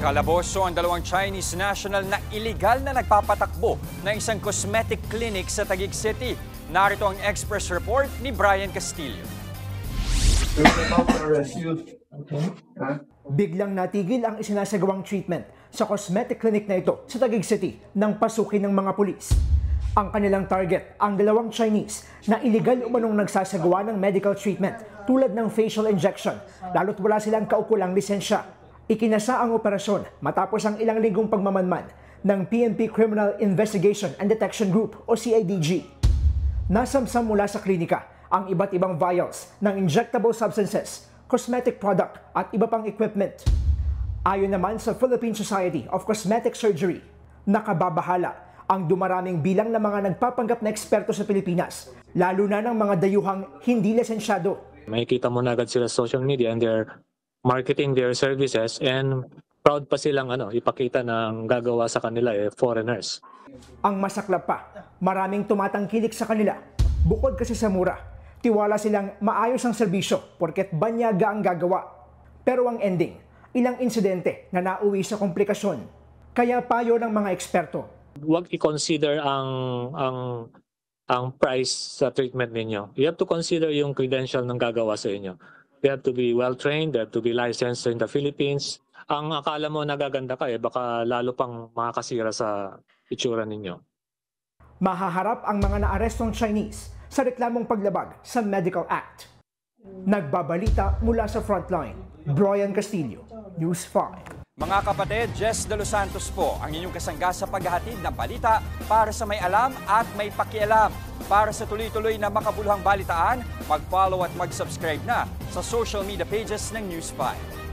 Kalaboso ang dalawang Chinese national na iligal na nagpapatakbo ng isang cosmetic clinic sa Taguig City. Narito ang Express Report ni Brian Castillo. Biglang natigil ang isinasagawang treatment sa cosmetic clinic na ito sa Taguig City nang pasukin ng mga pulis. Ang kanilang target, ang dalawang Chinese na iligal umanong nagsasagawa ng medical treatment tulad ng facial injection, lalo't wala silang kaukulang lisensya. Ikinasa ang operasyon matapos ang ilang linggong pagmamanman ng PNP Criminal Investigation and Detection Group o CIDG. Nasamsam mula sa klinika ang iba't ibang vials ng injectable substances, cosmetic product at iba pang equipment. Ayon naman sa Philippine Society of Cosmetic Surgery, nakababahala ang dumaraming bilang ng mga nagpapanggap na eksperto sa Pilipinas, lalo na ng mga dayuhang hindi lisensyado. Makikita mo na agad sila sa social media and they're marketing their services and proud pa silang ipakita ng gagawa sa kanila foreigners. Ang masaklap pa, maraming tumatangkilik sa kanila. Bukod kasi sa mura, tiwala silang maayos ang serbisyo porket banyaga ang gagawa. Pero ang ending, ilang insidente na nauwi sa komplikasyon. Kaya payo ng mga eksperto, huwag i-consider ang price sa treatment ninyo. You have to consider yung credential ng gagawa sa inyo. They have to be well-trained, they have to be licensed in the Philippines. Ang akala mo nagaganda ka baka lalo pang makakasira sa itsura ninyo. Mahaharap ang mga naarestong Chinese sa reklamong paglabag sa Medical Act. Nagbabalita mula sa Frontline, Brian Castillo, News 5. Mga kapatid, Jess De Los Santos po ang inyong kasangga sa paghahatid ng balita para sa may alam at may pakialam. Para sa tuloy-tuloy na makabuluhang balitaan, mag-follow at mag-subscribe na sa social media pages ng News 5.